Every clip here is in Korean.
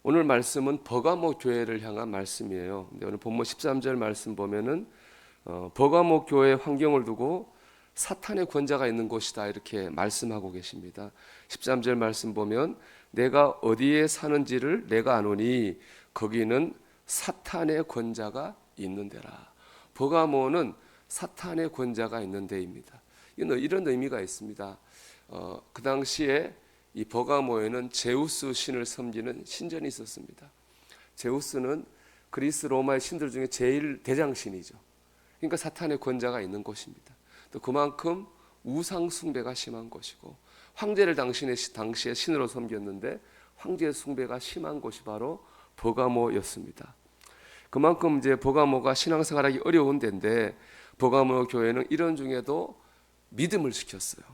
오늘 말씀은 버가모 교회를 향한 말씀이에요. 근데 오늘 본문 13절 말씀 보면은 버가모 교회의 환경을 두고 사탄의 권자가 있는 곳이다 이렇게 말씀하고 계십니다. 13절 말씀 보면 내가 어디에 사는지를 내가 아노니 거기는 사탄의 권자가 있는 데라. 버가모는 사탄의 권자가 있는 데입니다. 이런 의미가 있습니다. 그 당시에 이 버가모에는 제우스 신을 섬기는 신전이 있었습니다. 제우스는 그리스 로마의 신들 중에 제일 대장신이죠. 그러니까 사탄의 권자가 있는 곳입니다. 또 그만큼 우상 숭배가 심한 곳이고 황제를 당시에 신으로 섬겼는데 황제 숭배가 심한 곳이 바로 버가모였습니다. 그만큼 이제 버가모가 신앙생활하기 어려운 데인데 버가모 교회는 이런 중에도 믿음을 지켰어요.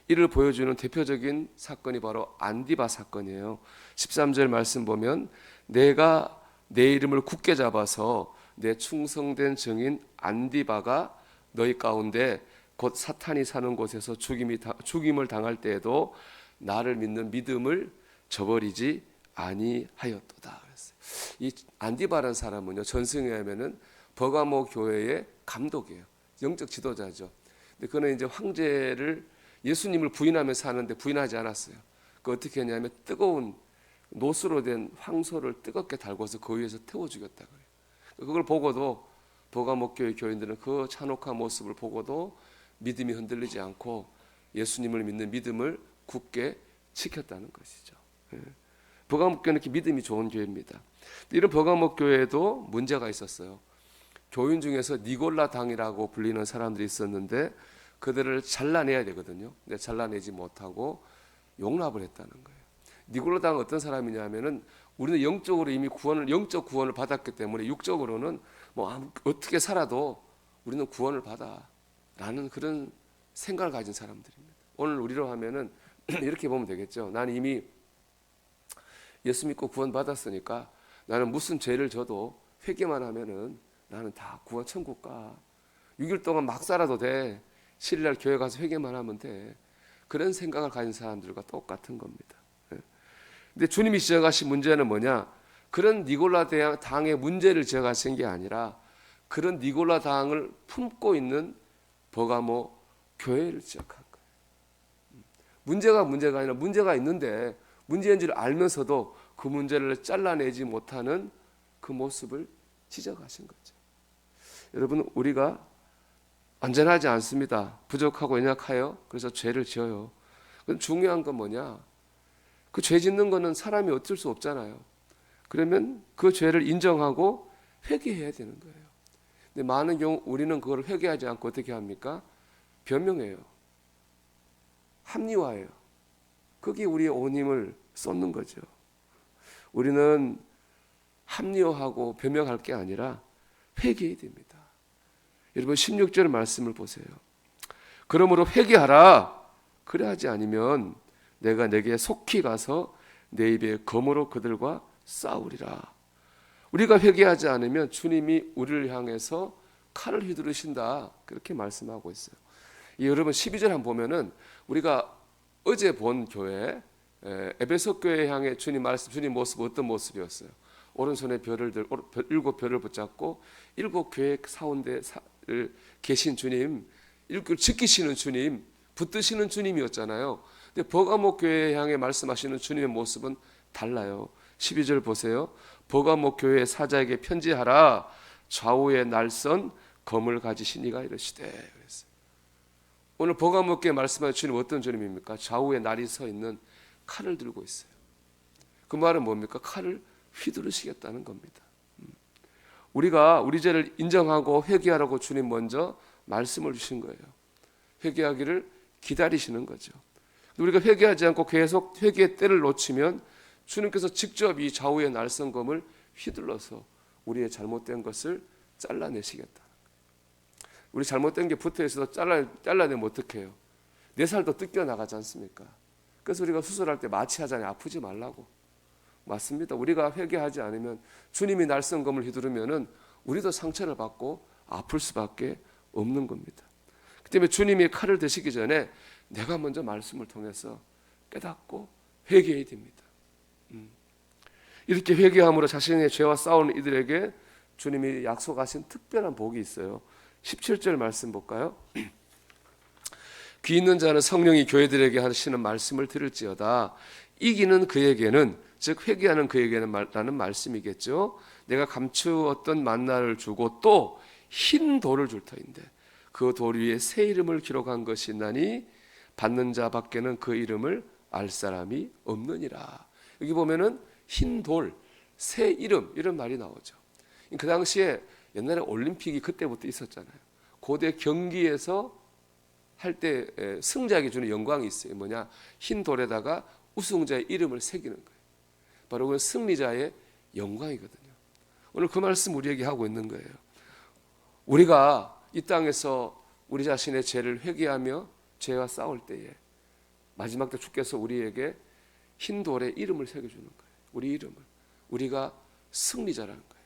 이를 보여주는 대표적인 사건이 바로 안디바 사건이에요. 13절 말씀 보면 내가 내 이름을 굳게 잡아서 내 충성된 증인 안디바가 너희 가운데 곧 사탄이 사는 곳에서 죽임을 당할 때에도 나를 믿는 믿음을 저버리지 아니하였도다. 그랬어요. 이 안디바라는 사람은요, 전승에 의하면은 버가모 교회의 감독이에요. 영적 지도자죠. 근데 그는 이제 황제를 예수님을 부인하며 사는데 부인하지 않았어요. 그 어떻게 했냐면 뜨거운 노수로 된 황소를 뜨겁게 달궈서 그 위에서 태워 죽였다 그래요. 그걸 보고도 버가모 교회 교인들은 그 잔혹한 모습을 보고도 믿음이 흔들리지 않고 예수님을 믿는 믿음을 굳게 지켰다는 것이죠. 버가모 교회는 이렇게 믿음이 좋은 교회입니다. 이런 버가모 교회에도 문제가 있었어요. 교인 중에서 니골라 당이라고 불리는 사람들이 있었는데 그들을 잘라내야 되거든요. 근데 잘라내지 못하고 용납을 했다는 거예요. 니골라 당은 어떤 사람이냐면은 우리는 영적으로 이미 영적 구원을 받았기 때문에 육적으로는 뭐 어떻게 살아도 우리는 구원을 받아라는 그런 생각을 가진 사람들입니다. 오늘 우리로 하면은 이렇게 보면 되겠죠. 나는 이미 예수 믿고 구원 받았으니까 나는 무슨 죄를 져도 회개만 하면은 나는 다 구원 천국 가. 6일 동안 막 살아도 돼. 7일날 교회 가서 회개만 하면 돼. 그런 생각을 가진 사람들과 똑같은 겁니다. 근데 주님이 지적하신 문제는 뭐냐? 그런 니골라 당의 문제를 지적하신 게 아니라 그런 니골라 당을 품고 있는 버가모 교회를 지적한 거예요. 문제가 아니라 문제가 있는데 문제인 줄 알면서도 그 문제를 잘라내지 못하는 그 모습을 지적하신 거죠. 여러분, 우리가 안전하지 않습니다. 부족하고 연약하여 그래서 죄를 지어요. 그럼 중요한 건 뭐냐? 그 죄 짓는 거는 사람이 어쩔 수 없잖아요. 그러면 그 죄를 인정하고 회개해야 되는 거예요. 근데 많은 경우 우리는 그걸 회개하지 않고 어떻게 합니까? 변명해요. 합리화해요. 그게 우리의 온 힘을 쏟는 거죠. 우리는 합리화하고 변명할 게 아니라 회개해야 됩니다. 여러분 16절 말씀을 보세요. 그러므로 회개하라. 그래 하지 아니면 내가 내게 속히 가서 내 입에 검으로 그들과 싸우리라. 우리가 회개하지 않으면 주님이 우리를 향해서 칼을 휘두르신다. 그렇게 말씀하고 있어요. 여러분 12절 한번 보면은 우리가 어제 본 교회 에베소 교회 향해 주님 모습 어떤 모습이었어요? 오른손에 일곱 별을 붙잡고 일곱 교회 사원대 계신 주님, 일꾼 지키시는 주님, 붙드시는 주님이었잖아요. 근데 버가모 교회 향해 말씀하시는 주님의 모습은 달라요. 12절 보세요. 버가모 교회 사자에게 편지하라. 좌우에 날선 검을 가지신 이가 이르시되. 그랬어요. 오늘 버가모 교회 말씀하신 주님 어떤 주님입니까? 좌우에 날이 서 있는 칼을 들고 있어요. 그 말은 뭡니까? 칼을 휘두르시겠다는 겁니다. 우리가 우리 죄를 인정하고 회개하라고 주님 먼저 말씀을 주신 거예요. 회개하기를 기다리시는 거죠. 우리가 회개하지 않고 계속 회개의 때를 놓치면 주님께서 직접 이 좌우의 날선검을 휘둘러서 우리의 잘못된 것을 잘라내시겠다. 우리 잘못된 게 붙어 있어서 잘라내면 어떡해요? 내 살도 뜯겨나가지 않습니까? 그래서 우리가 수술할 때 마취하잖아요. 아프지 말라고. 맞습니다. 우리가 회개하지 않으면 주님이 날선검을 휘두르면은 우리도 상처를 받고 아플 수밖에 없는 겁니다. 그 때문에 주님이 칼을 드시기 전에 내가 먼저 말씀을 통해서 깨닫고 회개해야 됩니다. 이렇게 회개함으로 자신의 죄와 싸우는 이들에게 주님이 약속하신 특별한 복이 있어요. 17절 말씀 볼까요? 귀 있는 자는 성령이 교회들에게 하시는 말씀을 들을지어다. 이기는 그에게는, 즉 회개하는 그에게는 라는 말씀이겠죠. 내가 감추었던 만나를 주고 또 흰 돌을 줄 터인데 그 돌 위에 새 이름을 기록한 것이 있나니 받는 자 밖에는 그 이름을 알 사람이 없느니라. 여기 보면은 흰 돌, 새 이름, 이런 말이 나오죠. 그 당시에 옛날에 올림픽이 그때부터 있었잖아요. 고대 경기에서 할 때 승자에게 주는 영광이 있어요. 뭐냐? 흰 돌에다가 우승자의 이름을 새기는 거예요. 바로 그 승리자의 영광이거든요. 오늘 그 말씀 우리에게 하고 있는 거예요. 우리가 이 땅에서 우리 자신의 죄를 회개하며 죄와 싸울 때에 마지막 때 주께서 우리에게 흰 돌에 이름을 새겨주는 거예요. 우리 이름을. 우리가 승리자라는 거예요.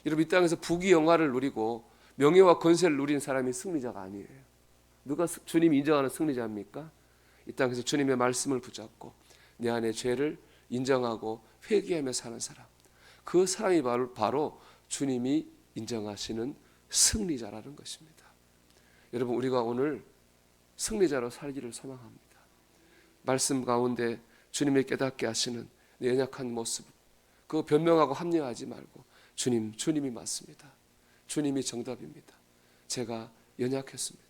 여러분, 이 땅에서 부귀영화를 누리고 명예와 권세를 누린 사람이 승리자가 아니에요. 누가 주님이 인정하는 승리자입니까? 이 땅에서 주님의 말씀을 붙잡고 내 안의 죄를 인정하고 회개하며 사는 사람. 그 사람이 바로 주님이 인정하시는 승리자라는 것입니다. 여러분, 우리가 오늘 승리자로 살기를 소망합니다. 말씀 가운데 주님이 깨닫게 하시는 내 연약한 모습, 그거 변명하고 합리화하지 말고 주님이 맞습니다. 주님이 정답입니다. 제가 연약했습니다.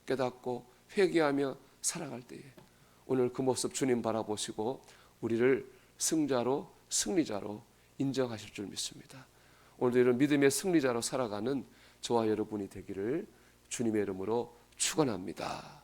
깨닫고 회개하며 살아갈 때에 오늘 그 모습 주님 바라보시고 우리를 승자로, 승리자로 인정하실 줄 믿습니다. 오늘도 이런 믿음의 승리자로 살아가는 저와 여러분이 되기를 주님의 이름으로 축원합니다.